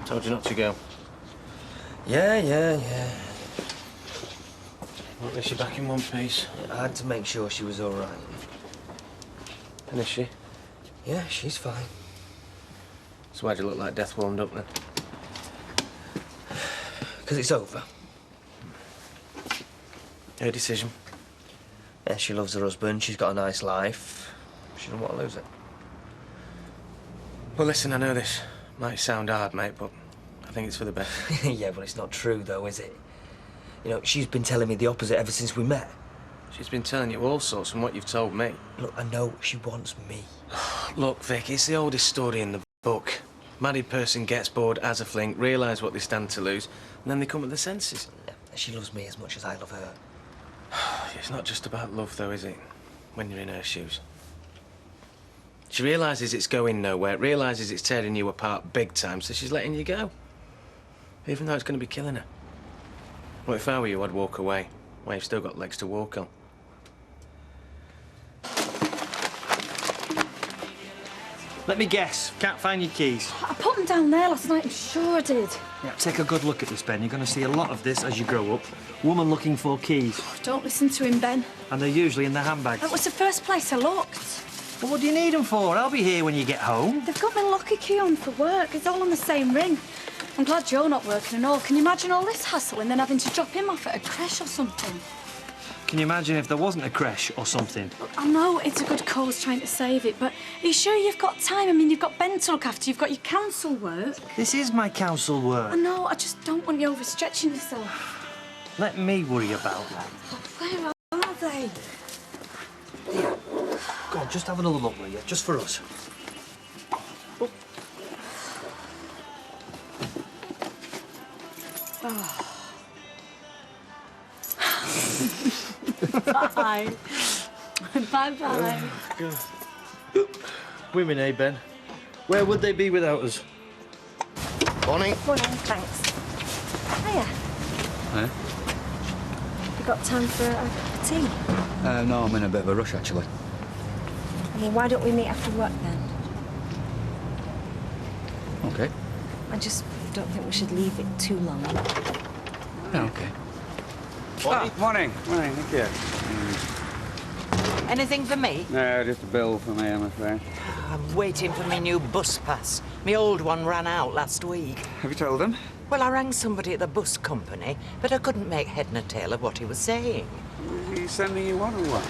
Told you not to go. Yeah. At least you're back in one piece. I had to make sure she was all right. And is she? Yeah, she's fine. So why'd you look like death warmed up then? Because it's over. Her decision. Yeah, she loves her husband. She's got a nice life. She doesn't want to lose it. Well, listen, I know this might sound hard, mate, but I think it's for the best. Yeah, but it's not true, though, is it? You know, she's been telling me the opposite ever since we met. She's been telling you all sorts from what you've told me. Look, I know she wants me. Look, Vic, it's the oldest story in the book. Married person gets bored, has a fling, realise what they stand to lose, and then they come to their senses. Yeah, she loves me as much as I love her. It's not just about love, though, is it? When you're in her shoes. She realises it's going nowhere, realises it's tearing you apart big time, so she's letting you go. Even though it's going to be killing her. Well, if I were you, I'd walk away. Well, you've still got legs to walk on. Let me guess. Can't find your keys. I put them down there last night, I'm sure I did. Yeah, take a good look at this, Ben. You're going to see a lot of this as you grow up. Woman looking for keys. Don't listen to him, Ben. And they're usually in the handbags. That was the first place I looked. Well, what do you need them for? I'll be here when you get home. They've got my locker key on for work. It's all on the same ring. I'm glad Joe not working and all. Can you imagine all this hassle and then having to drop him off at a creche or something? Can you imagine if there wasn't a creche or something? Look, I know it's a good cause trying to save it, but are you sure you've got time? I mean, you've got Ben to look after, you've got your council work. This is my council work. I know, I just don't want you overstretching yourself. Let me worry about that. Where are they? Here. Go on, just have another look, will you? Just for us. Oh. Bye. Bye-bye. Women, eh, Ben? Where would they be without us? Morning. Morning, thanks. Hiya. Eh? You got time for a cup of tea? No, I'm in a bit of a rush, actually. Well, why don't we meet after work, then? OK. I just don't think we should leave it too long. Yeah, OK. Morning, thank you. Anything for me? No, just a bill for me, I'm afraid. I'm waiting for my new bus pass. My old one ran out last week. Have you told them? Well, I rang somebody at the bus company, but I couldn't make head nor tail of what he was saying. Is he sending you one or what?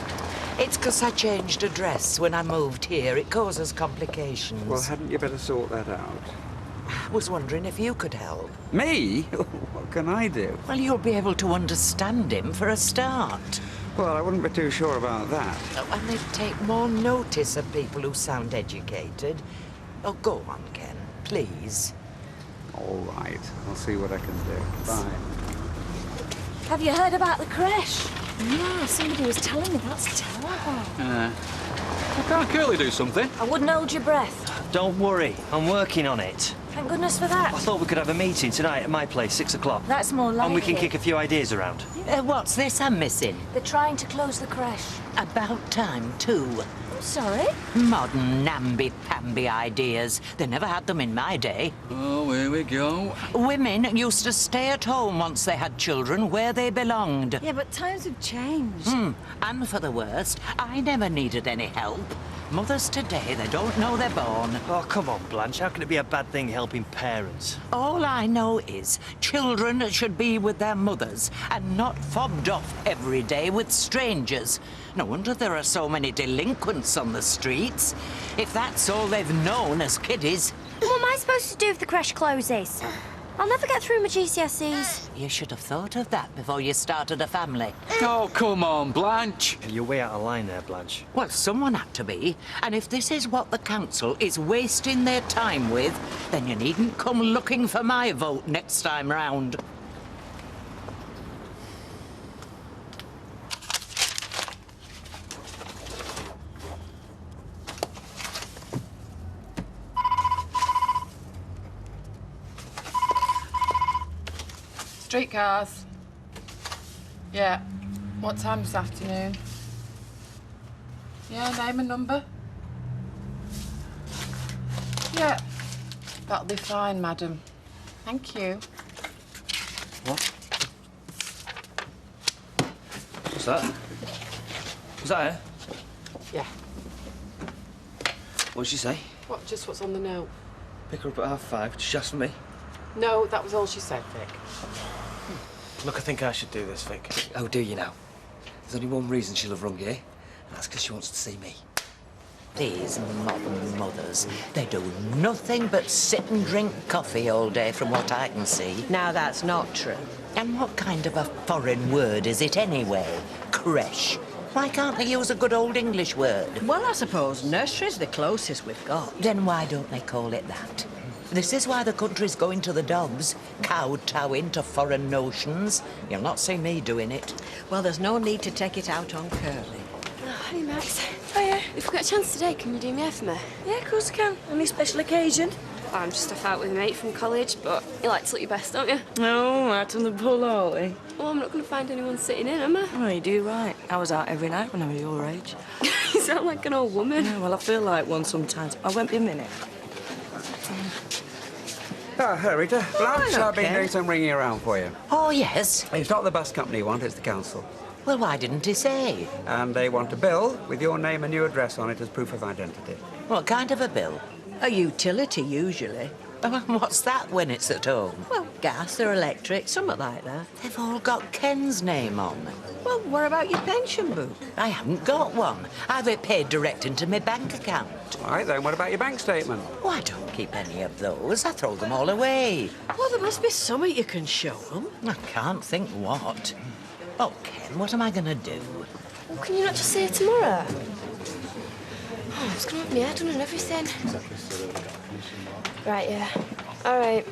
It's 'cause I changed address when I moved here. It causes complications. Well, hadn't you better sort that out? I was wondering if you could help. Me? What can I do? Well, you'll be able to understand him for a start. Well, I wouldn't be too sure about that. Oh, and they'd take more notice of people who sound educated. Oh, go on, Ken, please. All right, I'll see what I can do. Bye. Have you heard about the creche? Yeah, somebody was telling me. That's terrible. Well, can't Curly do something? I wouldn't hold your breath. Don't worry, I'm working on it. Thank goodness for that. I thought we could have a meeting tonight at my place, 6 o'clock. That's more like And we can it. kick a few ideas around. What's this I'm missing? They're trying to close the creche. About time, too. I'm sorry. Modern namby-pamby ideas. They never had them in my day. Oh, here we go. Women used to stay at home once they had children where they belonged. Yeah, but times have changed. And for the worst, I never needed any help. Mothers today, they don't know they're born. Oh, come on, Blanche. How can it be a bad thing helping parents? All I know is children should be with their mothers and not fobbed off every day with strangers. No wonder there are so many delinquents on the streets. If that's all they've known as kiddies. What am I supposed to do if the creche closes? I'll never get through my GCSEs. You should have thought of that before you started a family. Oh, come on, Blanche. You're way out of line there, Blanche. Well, someone had to be. And if this is what the council is wasting their time with, then you needn't come looking for my vote next time round. Streetcars. Yeah. What time this afternoon? Yeah, name and number. Yeah. That'll be fine, madam. Thank you. What? What's that? Was that her? Yeah. What did she say? What, just what's on the note? Pick her up at 5:30. Did she ask for me? No, that was all she said, Vic. Look, I think I should do this, Vic. Oh, do you now? There's only one reason she'll have rung you, and that's because she wants to see me. These modern mothers, they do nothing but sit and drink coffee all day from what I can see. Now, that's not true. And what kind of a foreign word is it anyway? Creche. Why can't they use a good old English word? Well, I suppose nursery's the closest we've got. Then why don't they call it that? This is why the country's going to the dogs, kowtowing to foreign notions. You'll not see me doing it. Well, there's no need to take it out on Curly. Oh, hey, Max. Oh, yeah. If we've got a chance today, can you do me a favour? Yeah, of course I can. Any special occasion? I'm just off out with a mate from college, but you like to look your best, don't you? No, out on the pull, are we? Well, I'm not going to find anyone sitting in, am I? Oh, you do right. I was out every night when I was your age. You sound like an old woman. Yeah, well, I feel like one sometimes. I won't be a minute. Oh, hello, Rita. Blanche, hello, I've been Ken. doing some ringing around for you. Oh, yes. It's not the bus company you want, it's the council. Well, why didn't he say? And they want a bill with your name and your address on it as proof of identity. What kind of a bill? A utility, usually. What's that when it's at home? Well, gas or electric, something like that. They've all got Ken's name on. Well, what about your pension book? I haven't got one. I've it paid direct into my bank account. All right, then, what about your bank statement? Oh, I don't keep any of those. I throw them all away. Well, there must be something you can show them. I can't think what. Oh, Ken, what am I going to do? Well, can you not just say it tomorrow? Oh, I was going to have my hair done and everything. Right, yeah. All right.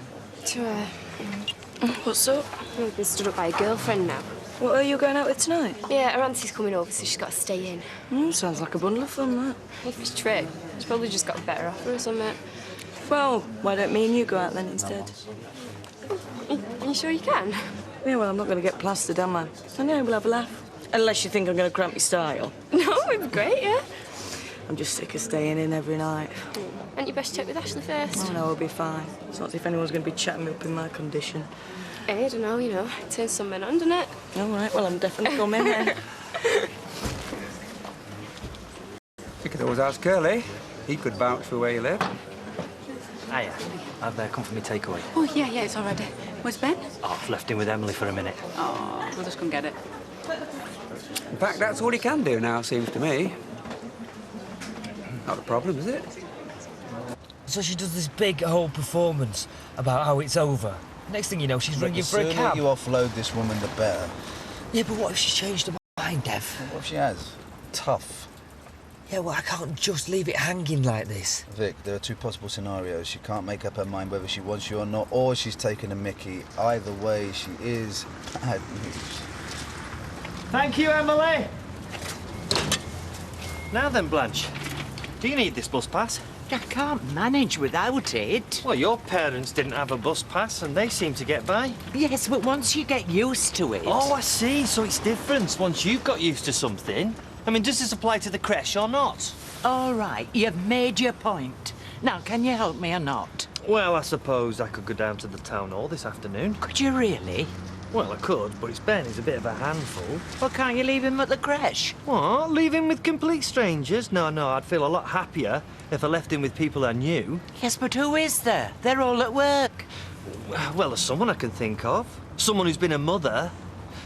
What's up? I've been stood up by a girlfriend now. What are you going out with tonight? Yeah, her auntie's coming over, so she's got to stay in. Sounds like a bundle of fun, that. If it's true, she's probably just got a better offer or something. Well, why don't me and you go out then instead? Are you sure you can? Yeah, well, I'm not going to get plastered, am I? I know, we'll have a laugh. Unless you think I'm going to cramp your style. No, it'd be great, yeah. I'm just sick of staying in every night. And you best check with Ashley first. Oh, no, we'll be fine. It's not as if anyone's going to be chatting me up in my condition. Hey, I don't know, you know. It turns some men on, doesn't it? All right, well, I'm definitely coming then. You could always ask Curly. He could vouch for where you live. Hiya. I've come for me takeaway. Oh, yeah, it's all ready. Where's Ben? Oh, I've left him with Emily for a minute. Oh, we'll just go and get it. In fact, that's all he can do now, seems to me. Not a problem, is it? So she does this big whole performance about how it's over. Next thing you know, she's ringing for a The cab. sooner you offload this woman, the better. Yeah, but what if she's changed her mind, Dev? What if she has? Tough. Yeah, well, I can't just leave it hanging like this. Vic, there are two possible scenarios. She can't make up her mind whether she wants you or not, or she's taking a mickey. Either way, she is bad news. Thank you, Emily. Now then, Blanche, do you need this bus pass? I can't manage without it. Well, your parents didn't have a bus pass and they seem to get by. Yes, but once you get used to it... Oh, I see. So it's different once you've got used to something. I mean, does this apply to the creche or not? All right, you've made your point. Now, can you help me or not? Well, I suppose I could go down to the town hall this afternoon. Could you really? Well, I could, but it's Ben. He's a bit of a handful. Well, can't you leave him at the creche? What? Leave him with complete strangers? No, I'd feel a lot happier if I left him with people I knew. Yes, but who is there? They're all at work. Well, there's someone I can think of. Someone who's been a mother.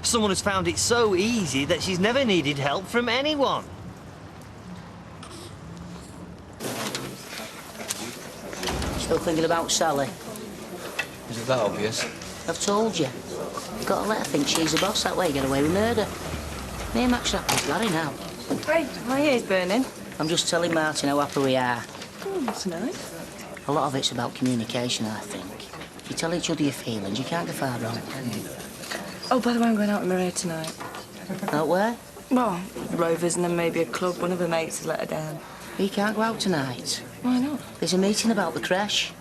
Someone who's found it so easy that she's never needed help from anyone. Still thinking about Sally? Is it that obvious? I've told you. You've got to let her think she's the boss. That way you get away with murder. Me and Max should have Larry now. Hey, my ear's burning. I'm just telling Martin how happy we are. Oh, that's nice. A lot of it's about communication, I think. If you tell each other your feelings, you can't go far wrong. Oh, by the way, I'm going out with Maria tonight. Out where? Well, Rovers and then maybe a club. One of her mates has let her down. We can't go out tonight. Why not? There's a meeting about the creche.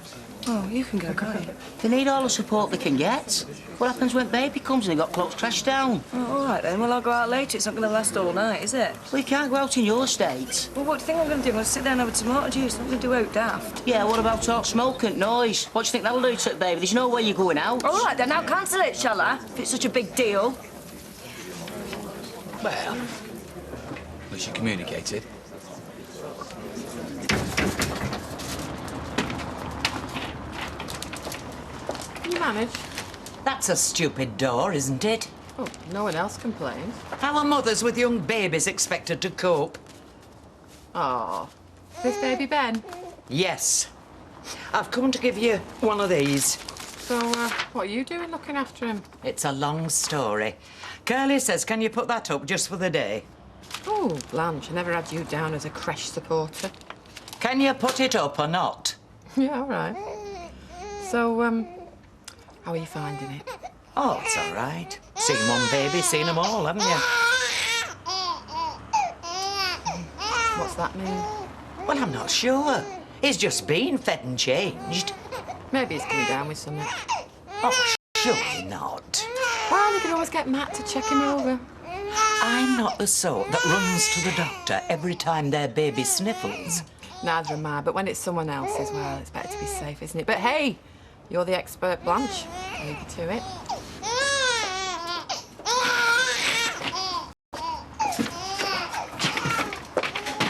Oh, you can go, can't you? They need all the support they can get. What happens when baby comes and they got clothes crashed down? Oh, all right then. Well, I'll go out later. It's not going to last all night, is it? We can't go out in your state. Well, what do you think I'm going to do? I'm going to sit there and have a tomato juice. I'm going to do out daft. Yeah, what about all smoke and noise? What do you think that'll do to it, baby? There's no way you're going out. All right then, I'll cancel it, shall I? If it's such a big deal. Well, at least you communicated. Can you manage? That's a stupid door, isn't it? Oh, no one else complains. How are mothers with young babies expected to cope? Oh, this baby Ben. Yes. I've come to give you one of these. So, what are you doing looking after him? It's a long story. Curly says, can you put that up just for the day? Oh, Blanche, I never had you down as a creche supporter. Can you put it up or not? Yeah, all right. So, how are you finding it? Oh, it's all right. Seen one baby, seen them all, haven't you? What's that mean? Well, I'm not sure. He's just been fed and changed. Maybe he's coming down with something. Oh, surely not. Well, you can always get Matt to check him over. I'm not the sort that runs to the doctor every time their baby sniffles. Neither am I, but when it's someone else's, well, it's better to be safe, isn't it? But hey, you're the expert, Blanche. I'll leave you to it.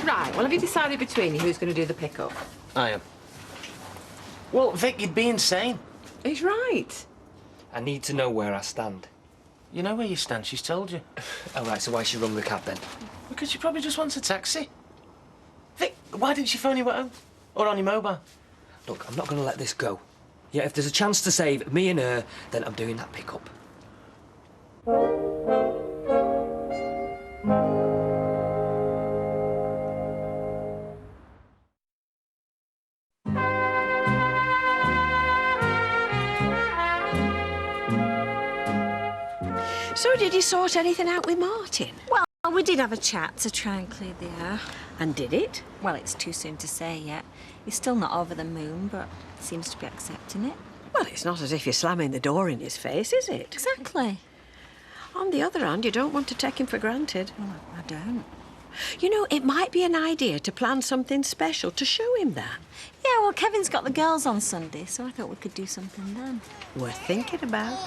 Right, well, have you decided between you who's going to do the pickup? I am. Well, Vic, you'd be insane. He's right. I need to know where I stand. You know where you stand, she's told you. All right, so why she rung the cab then? Because she probably just wants a taxi. Vic, why didn't she phone you at home? Or on your mobile? Look, I'm not going to let this go. Yeah, if there's a chance to save me and her, then I'm doing that pickup. So did you sort anything out with Martin? Well, we did have a chat to try and clear the air. And did it? Well, it's too soon to say yet. He's still not over the moon, but seems to be accepting it. Well, it's not as if you're slamming the door in his face, is it? Exactly. On the other hand, you don't want to take him for granted. Well, I don't. You know, it might be an idea to plan something special to show him that. Yeah, well, Kevin's got the girls on Sunday, so I thought we could do something then. Worth thinking about.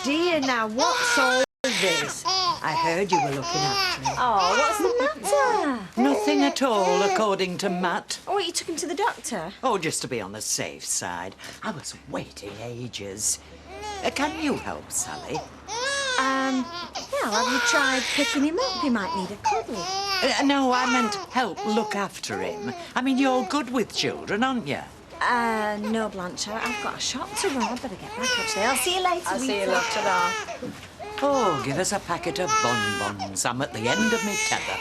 Dear, now, what's all this? I heard you were looking after him. Oh, what's the matter? Nothing at all, according to Matt. Oh, you took him to the doctor? Oh, just to be on the safe side. I was waiting ages. Can you help, Sally? Well, have you tried picking him up? He might need a cuddle. No, I meant help look after him. I mean, you're good with children, aren't you? No, Blanche, I've got a shop to run. I better get back, actually. I'll see you later, I'll see you Rita. later now. Oh, give us a packet of bonbons. I'm at the end of my tether.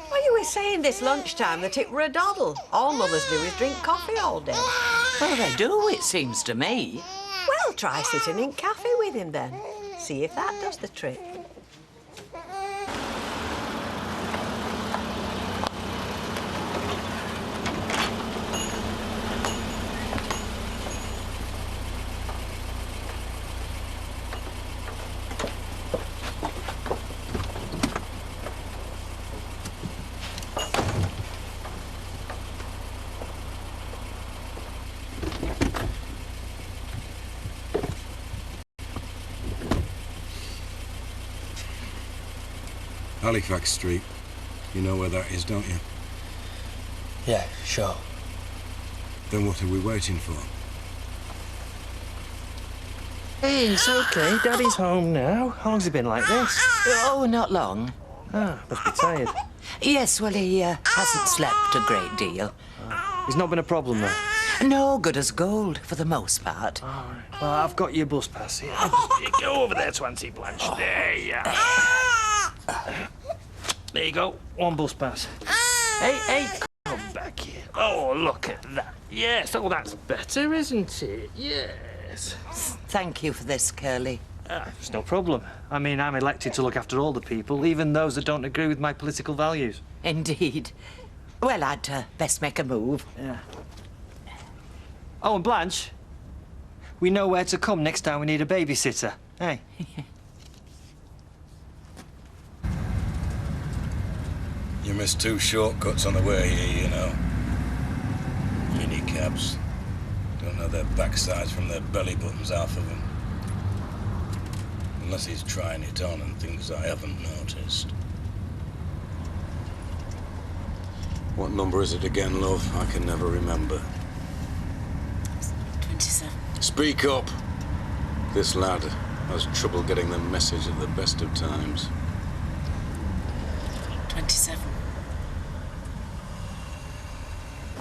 Well, you were saying this lunchtime that it were a doddle. All mothers do is drink coffee all day. Well, they do, it seems to me. Well, try sitting in cafe with him then. See if that does the trick. Halifax Street. You know where that is, don't you? Yeah, sure. Then what are we waiting for? Hey, it's okay. Daddy's home now. How long's he been like this? Oh, not long. Ah, must be tired. Yes, well, he hasn't slept a great deal. There's not been a problem, though? No, good as gold, for the most part. All right. Well, I've got your bus pass here. Go over there to Auntie Blanche. There you are. There you go. One bus pass. Hey, come back here. Oh, look at that. Yes, oh, that's better, isn't it? Yes. Thank you for this, Curly. It's no problem. I mean, I'm elected to look after all the people, even those that don't agree with my political values. Indeed. Well, I'd best make a move. Yeah. Oh, and Blanche, we know where to come next time we need a babysitter. Hey. You missed 2 shortcuts on the way here, you know. Minicabs. Don't know their backsides from their belly buttons, half of them. Unless he's trying it on and things I haven't noticed. What number is it again, love? I can never remember. 27. Speak up! This lad has trouble getting the message at the best of times. 27.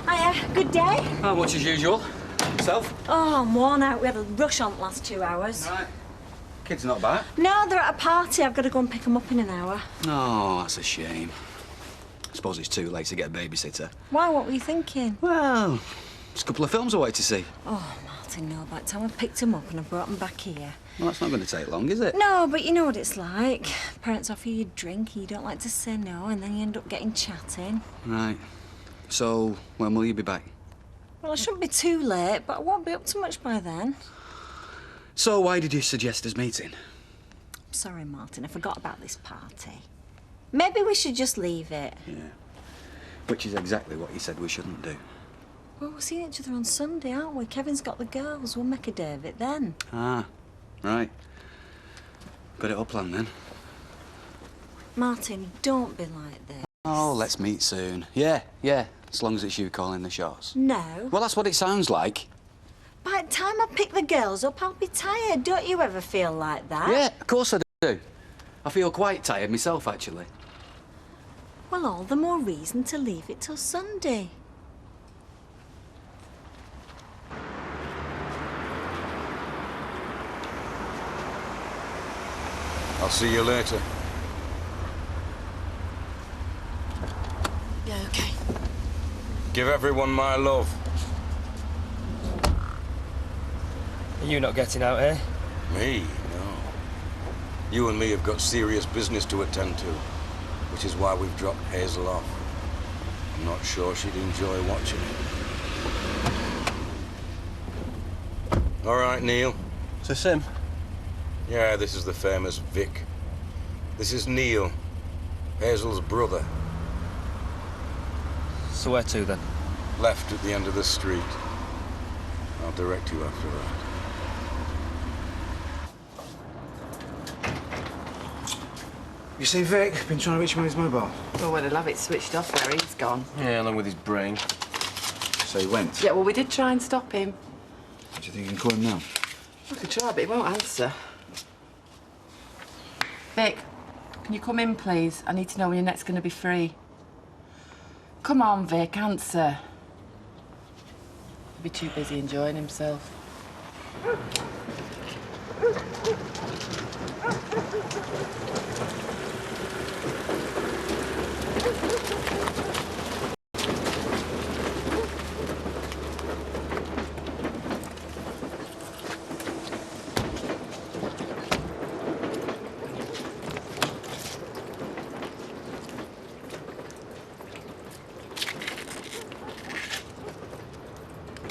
Hiya, good day. How much as usual? Yourself? Oh, I'm worn out. We had a rush on the last 2 hours. Right. Kids not back? No, they're at a party. I've got to go and pick them up in an hour. Oh, that's a shame. I suppose it's too late to get a babysitter. Why? What were you thinking? Well, there's a couple of films I wanted to see. Oh, Martin, no. By the time I picked them up and I brought them back here. Well, that's not going to take long, is it? No, but you know what it's like. Parents offer you a drink, you don't like to say no, and then you end up getting chatting. Right. So, when will you be back? Well, I shouldn't be too late, but I won't be up to much by then. So, why did you suggest us meeting? I'm sorry, Martin, I forgot about this party. Maybe we should just leave it. Yeah. Which is exactly what you said we shouldn't do. Well, we're seeing each other on Sunday, aren't we? Kevin's got the girls. We'll make a day of it then. Ah, right. Got it all planned then. Martin, don't be like this. Oh, let's meet soon. Yeah, as long as it's you calling the shots. No. Well, that's what it sounds like. By the time I pick the girls up, I'll be tired. Don't you ever feel like that? Yeah, of course I do. I feel quite tired myself, actually. Well, all the more reason to leave it till Sunday. I'll see you later. Yeah, okay. Give everyone my love. Are you not getting out here? Me? No. You and me have got serious business to attend to, which is why we've dropped Hazel off. I'm not sure she'd enjoy watching it. All right, Neil. So, Sim? Yeah, this is the famous Vic. This is Neil, Hazel's brother. So where to, then? Left at the end of the street. I'll direct you after that. You see Vic? Been trying to reach him on his mobile. Well, we'd have it switched off where he's gone. Yeah, along with his brain. So he went? Yeah, well, we did try and stop him. Do you think you can call him now? I could try, but he won't answer. Vic, can you come in, please? I need to know when your net's going to be free. Come on, Vic, answer. He'll be too busy enjoying himself.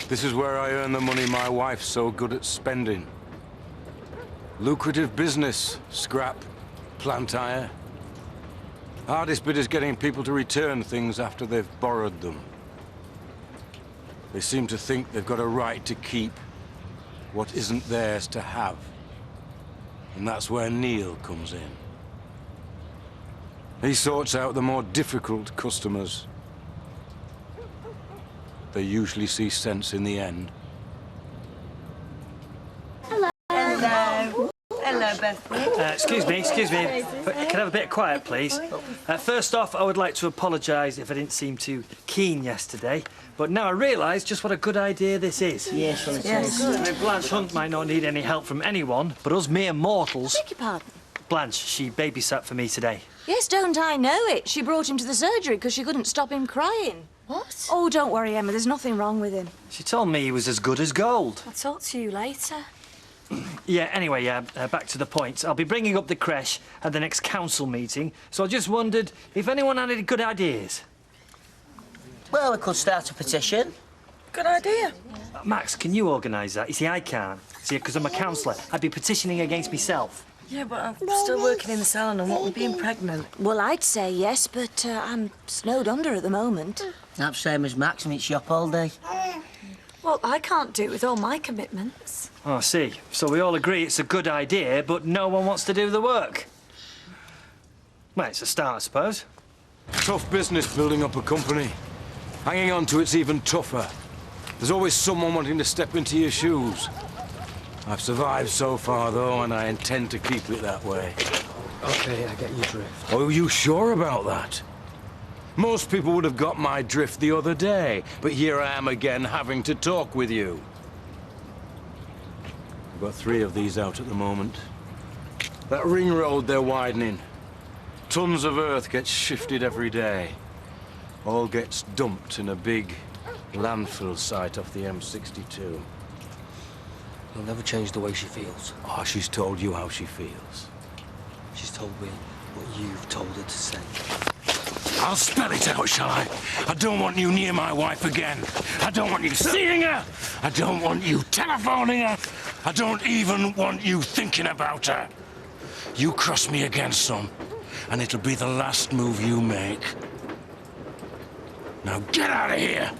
This is where I earn the money my wife's so good at spending. Lucrative business, scrap, plant hire. Hardest bit is getting people to return things after they've borrowed them. They seem to think they've got a right to keep what isn't theirs to have. And that's where Neil comes in. He sorts out the more difficult customers. They usually see sense in the end. Hello. Hello. Hello, Bethany. Excuse me. Can I have a bit of quiet, please? First off, I would like to apologise if I didn't seem too keen yesterday, but now I realise just what a good idea this is. Yes, well, yes. Blanche Hunt might not need any help from anyone, but us mere mortals... Beg your pardon? Blanche, she babysat for me today. Yes, don't I know it? She brought him to the surgery because she couldn't stop him crying. What? Oh, don't worry, Emma. There's nothing wrong with him. She told me he was as good as gold. I'll talk to you later. Yeah, anyway, back to the point. I'll be bringing up the creche at the next council meeting, so I just wondered if anyone had any good ideas. Well, we could start a petition. Good idea. Max, can you organise that? You see, I can't. See, because I'm a counsellor. I'd be petitioning against myself. Yeah, but I'm still working in the salon and what with being pregnant. Well, I'd say yes, but I'm snowed under at the moment. That's same as Max, and it's shop all day. Well, I can't do it with all my commitments. Oh, I see. So we all agree it's a good idea, but no one wants to do the work. Well, it's a start, I suppose. Tough business building up a company. Hanging on to it's even tougher. There's always someone wanting to step into your shoes. I've survived so far, though, and I intend to keep it that way. OK, I get your drift. Oh, are you sure about that? Most people would have got my drift the other day, but here I am again having to talk with you. I've got 3 of these out at the moment. That ring road they're widening. Tons of earth gets shifted every day. All gets dumped in a big landfill site off the M62. It'll never change the way she feels. Oh, she's told you how she feels. She's told me what you've told her to say. I'll spell it out, shall I? I don't want you near my wife again. I don't want you seeing her. I don't want you telephoning her. I don't even want you thinking about her. You cross me again, son, and it'll be the last move you make. Now get out of here!